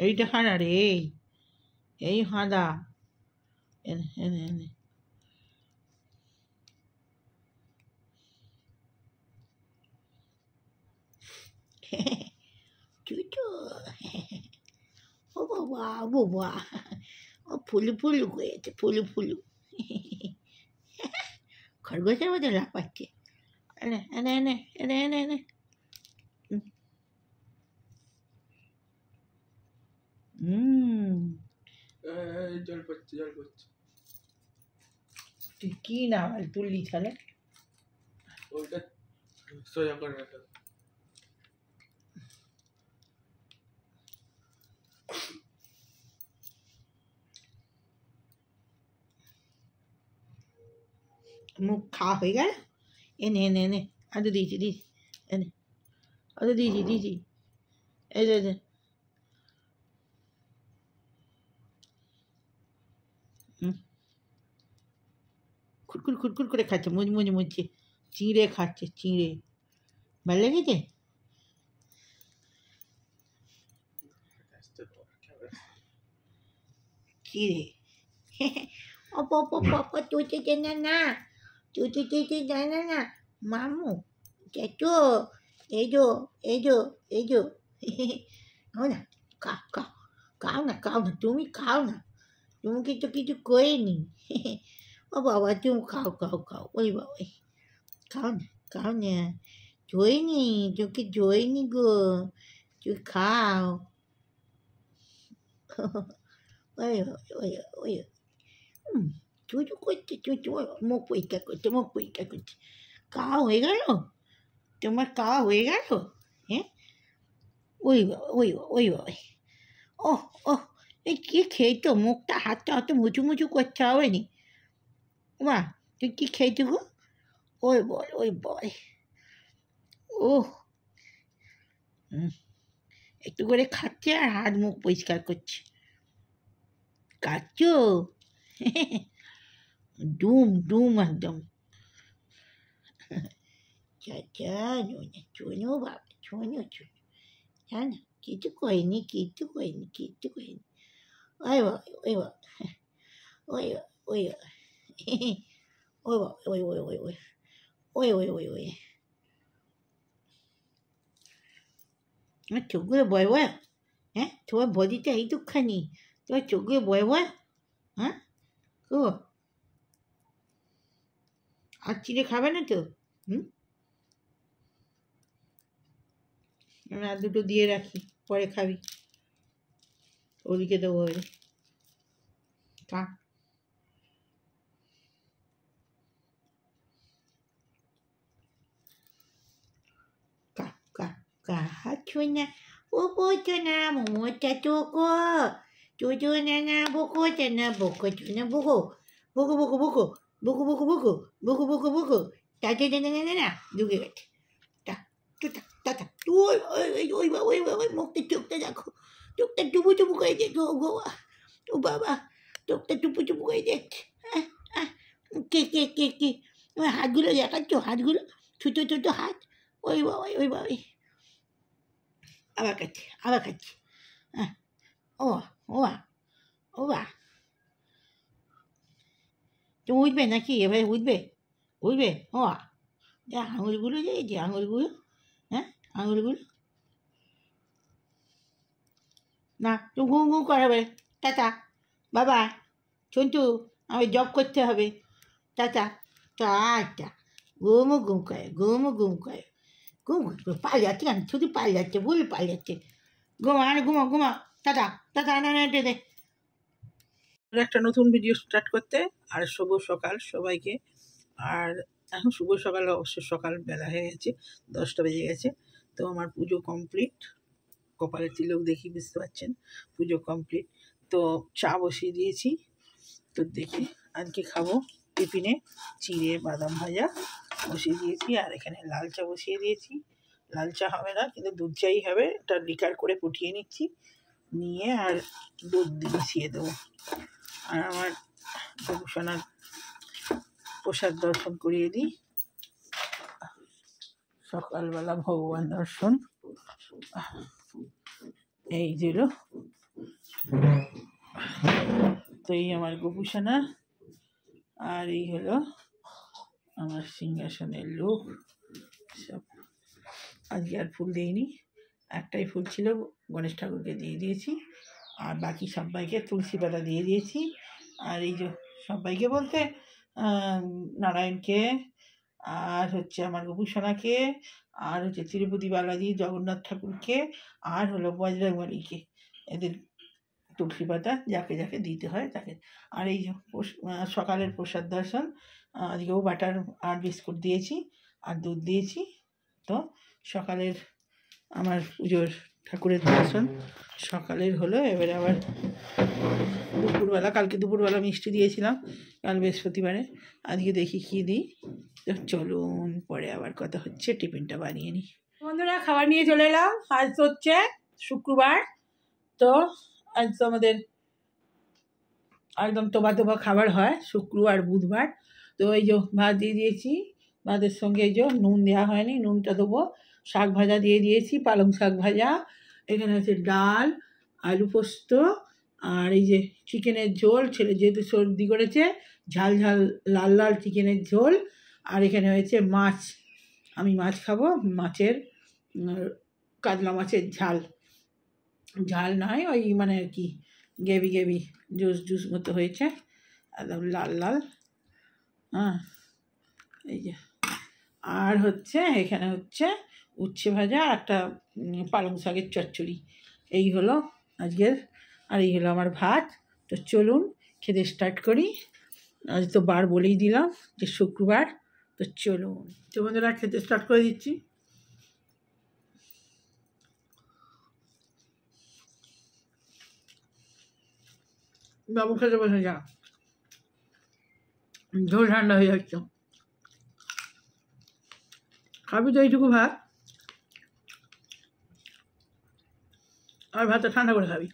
এইটা হাঁড়া রে, এই হাঁদা। এনে এনে এনে চুচু। ও বাবা, বাবা, ও ফুলু ফুলু হয়েছে, ফুলু ফুলু। খরগোশের মধ্যে লাফাচ্ছে। এনে এনে এনে এনে এনে এনে জল পড়ছে, জল পড়ছে। তুই কি না তুললি তাহলে? ওইটা সোজা করে রাখো। মুখ খাওয়া হয়ে গেল? এনে এনে এনে আদু দিয়েছি দিয়েছি, এনে আদু দিয়েছি দিয়েছি, এই যে খুটকুর খুটকুর করে খাচ্ছে, মুচমুচ মুচছে, চিঁড়ে খাচ্ছে, চিঁড়ে। ভালো লেগেছে? চিঁড়ে। অপ অপ অপ চুচেছে না না, চুচে জানে না মামু, চেচো, এজো এজো এজো। খাও না, খাও খাও, খাও না, খাও না, তুমি খাও না, তোমাকে তো কিছু করিনি। ও বাবা, তুমি খাও খাও খাও, ওই বাবা, খাও না, খাও না, জয়নি, তোকে জয়নি গো, তুই খাও। ওই ওই ওই চুচু করছে, চুচু মুখ পরিষ্কার করছে, মুখ পরিষ্কার করছে। খাওয়া হয়ে গেল? তোমার খাওয়া হয়ে গেল? হ্যাঁ, ওই বাবা, ওই বাবা, ওই বাবা, ওহ ওহ, এই কি খেয়েছো? মুখটা হাতটা অত মুচু মুচু করতে হবে নি। মা, তুই কি খেয়েছো গো? ওই বল, ওই বল, ওহ, একটু করে খাচ্ছে আর হাত মুখ পরিষ্কার করছে। কাচ্ছো? ডুম ডুম একদম। চাচা চুনো বাবা, চুনো চুনো, জানো কিছু করিনি, কিচ্ছু করিনি, কিচ্ছু করিনি। ওই বাবা, ওই বাবা, ওই বাবা, ওই বাবা, ওই বাবা, ওই ওই ওই ওই ওই ওই ওই ওই আমার চোখগুলো বয় বয়। হ্যাঁ, তোমার বডিটা এইটুকখানি, তোমার চোখগুলো বয় বয়। হ্যাঁ, ও আর চিড়ে খাবে না তো? আমি আর দুটো দিয়ে রাখি, পরে খাবি, ওদিকে দেবো। খা। কা কা কা চুনা, বকো চুনা, মোমোটা চোকো, চুচু না বকো চুনা, বকো চুনা বকো, বকো বকো বকো, বকো বকো বকো, বকো বকো বকো, চাচু না ঢুকে গেছে। টা টুটা টাটা, ওই ওই ওই বাবা, ওই বাবা, মুখটা চোখটা দেখো, চোখটা টুপু টুপু করে দেখো গো, ও বাবা, চোখটা টুপু টুপু করে দেখছে। কে কে কে কে ওই হাতগুলো দেখাচ্ছ, হাতগুলো ছোটো ছোটো হাত, ওই বাবা, ওই বাবা, আবার খাচ্ছি, আবার খাচ্ছি। হ্যাঁ, ও ও ও বা, তুমি উঠবে নাকি? এবারে উঠবে, উঠবে? ও যা আঙুলগুলো, যে আঙুলগুলো, হ্যাঁ, আঙুলগুলো না, তুমি ঘুম ঘুম করাবে। টাটা, বাবা, সন্টু, আমার জব করতে হবে। টাটা, টাটা, ঘুমো ঘুম করে, ঘুমো ঘুম করে, ঘুম পাল যাচ্ছে কেন, শুধু পাল যাচ্ছে, ভুল পাল যাচ্ছে। ঘুমা, আরে ঘুমা ঘুমা, টাটা টাটা, না না দে। একটা নতুন ভিডিও স্টার্ট করতে, আর শুভ সকাল সবাইকে। আর এখন শুভ সকাল, অবশ্য সকাল বেলা হয়ে গেছে, 10টা বেজে গেছে। তো আমার পুজো কমপ্লিট, কপালে তিলক দেখি বুঝতে পারছেন, পুজো কমপ্লিট। তো চা বসিয়ে দিয়েছি, তো দেখি আজকে খাবো টিফিনে চিড়ে বাদাম ভাজা বসিয়ে দিয়েছি, আর এখানে লাল চা বসিয়ে দিয়েছি। লাল চা হবে না, কিন্তু দুধ চাই হবে, এটা লিকার করে ফুটিয়ে নিচ্ছি, নিয়ে আর দুধ মিশিয়ে দেবো। আর আমার গোপুসোনার প্রসাদ দর্শন করিয়ে দিই। সকালবেলা ভগবান দর্শন। এই যে তো এই আমার গোপুসোনা, আর এই হলো আমার সিংহাসনের লোক। সব আজকে আর ফুল দিইনি, একটাই ফুল ছিল, গণেশ ঠাকুরকে দিয়ে দিয়েছি, আর বাকি সবাইকে তুলসী পাতা দিয়ে দিয়েছি। আর এই যে সবাইকে বলতে নারায়ণকে, আর হচ্ছে আমার গোপুসোনাকে, আর হচ্ছে তিরুপতি বালাজি জগন্নাথ ঠাকুরকে, আর হলো বজরংবলীকে, এদের তুলসী পাতা যাকে যাকে দিতে হয় তাকে। আর এই যে সকালের প্রসাদ দর্শন, আজকেও বাটার আর বিস্কুট দিয়েছি আর দুধ দিয়েছি। তো সকালের আমার পুজোর ঠাকুরের দর্শন সকালের হলো। এবারে আবার দুপুরবেলা, কালকে দুপুরবেলা মিষ্টি দিয়েছিলাম, কাল বৃহস্পতিবারে, আজকে দেখি কী দিই। তো চলুন পরে আবার কথা হচ্ছে, টিফিনটা বানিয়ে নিই। বন্ধুরা খাবার নিয়ে চলে এলাম। আজ তো হচ্ছে শুক্রবার, তো আজ তো আমাদের একদম তোবা তোবা খাবার হয় শুক্রবার বুধবার। তো এই যে ভাত দিয়ে দিয়েছি, ভাতের সঙ্গে এই যে নুন দেওয়া হয়নি, নুনটা দেবো। শাক ভাজা দিয়ে দিয়েছি, পালং শাক ভাজা, এখানে আছে ডাল, আলু পোস্ত, আর এই যে চিকেনের ঝোল, ছেলে যেহেতু সর্দি করেছে, ঝাল ঝাল লাল লাল চিকেনের ঝোল। আর এখানে হয়েছে মাছ, আমি মাছ খাবো, মাছের কাতলা মাছের ঝাল, ঝাল নয় ওই মানে আর কি গ্রেভি গ্রেভি জুস জুস মতো হয়েছে, একদম লাল লাল। হ্যাঁ এই যে, আর হচ্ছে এখানে হচ্ছে উচ্ছে ভাজা, একটা পালং শাকের চচ্চড়ি। এই হলো আজকের, আর এই হলো আমার ভাত। তো চলুন খেতে স্টার্ট করি। আজ তো বার বলেই দিলাম যে শুক্রবার, তো চলুন। তো বন্ধুরা খেতে স্টার্ট করে দিচ্ছি। বাবু খেতে বসে যা, ঝোল ঠান্ডা হয়ে যাচ্ছে। খাবি তো এইটুকু ভাত, আর ভাতটা ঠান্ডা করে খাবি।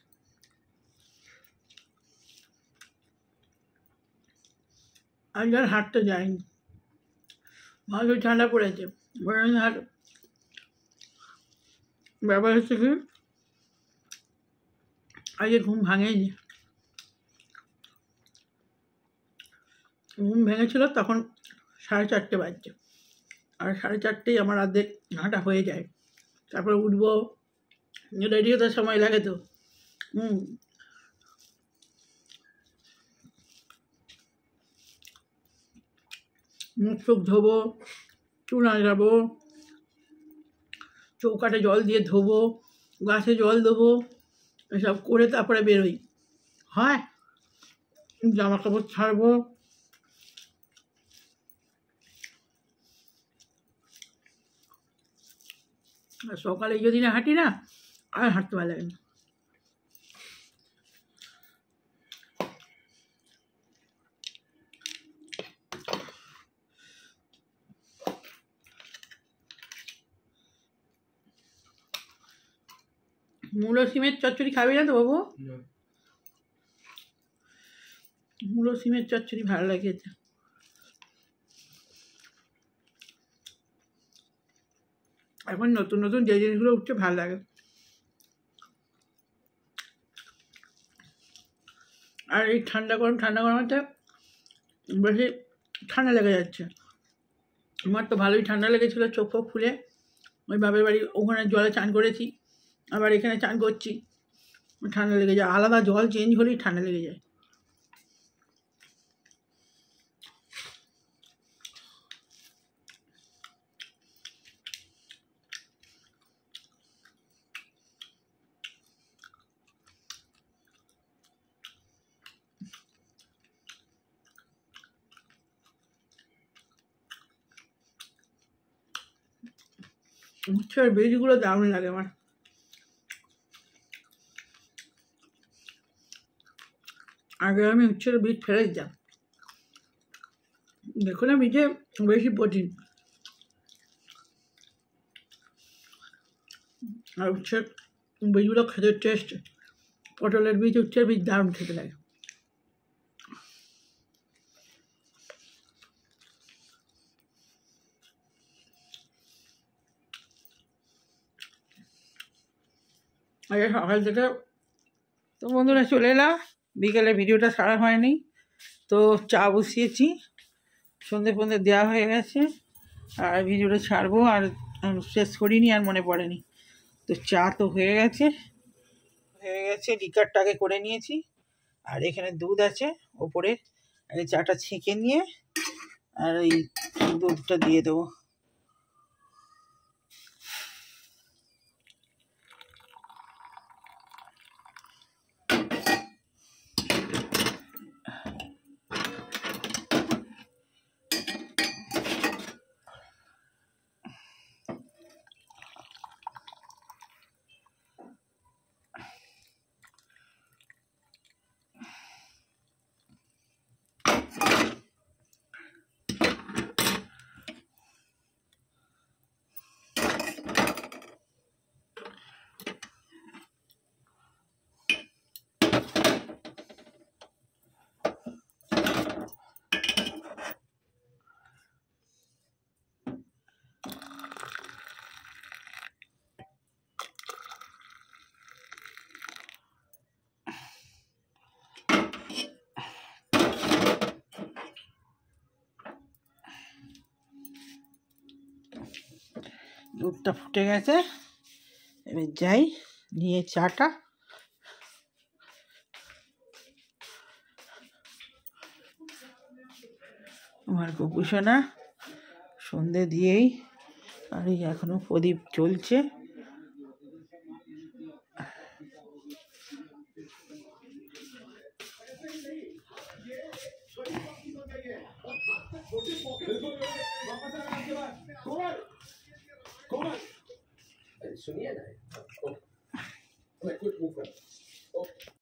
আজকে আর হাঁটতে যায়নি, ভালোই ঠান্ডা পড়েছে। হাট ব্যাপার হচ্ছে কি, আজকে ঘুম ভাঙেনি, ঘুম ভেঙেছিল তখন 4:30 বাজছে, আর 4:30 আমার অর্ধেক হাঁটা হয়ে যায়। তারপরে উঠবো, রেডি হতে সময় লাগে তো। মুখ চোখ ধোবো, চুল আঁচড়াবো, চৌকাঠে জল দিয়ে ধোবো, গাছে জল দেবো, এসব করে তারপরে বেরোই। হয় জামা কাপড় ছাড়বো, আর সকালে যদি না হাঁটি না, আর হাঁটতে ভালো লাগে না। মূলো সিমের চচ্চড়ি খাবি না তো বাবু? মূলো সিমের চচ্চড়ি ভালো লাগে। এখন নতুন নতুন যে জিনিসগুলো উঠছে ভালো লাগে। আর এই ঠান্ডা গরমতে বেশি ঠান্ডা লেগে যাচ্ছে। আমার তো ভালোই ঠান্ডা লেগেছিলো, চোখ ফোক ফুলে। ওই বাপের বাড়ি ওখানে জলে চান করেছি, আবার এখানে চান করছি, ঠান্ডা লেগে যায়। আলাদা জল চেঞ্জ হলেই ঠান্ডা লেগে যায়। উচ্ছের বীজগুলো দারুণ লাগে আমার। আগে আমি উচ্ছের বীজ ফেলে দিতাম, দেখুন না বীজে বেশি প্রোটিন, আর উচ্ছের বীজগুলো খেতে টেস্ট পটলের বীজ উচ্ছে বীজ দারুণ খেতে লাগে। আজকে সকাল থেকে তো বন্ধুরা চলে এলাম, বিকেলে ভিডিওটা ছাড়া হয়নি, তো চা বসিয়েছি, সন্ধে ফন্ধে দেওয়া হয়ে গেছে, আর ভিডিওটা ছাড়বো আর শেষ করিনি, আর মনে পড়েনি। তো চা তো হয়ে গেছে, লিকারটাকে করে নিয়েছি, আর এখানে দুধ আছে ওপরে, আগে চাটা ছেঁকে নিয়ে আর এই দুধটা দিয়ে দেবো। দুধটা ফুটে গেছে, এবার যাই নিয়ে চাটা। আমার গোপুসোনা সন্ধে দিয়েই, আর এই এখনো প্রদীপ জ্বলছে। सुनिए ना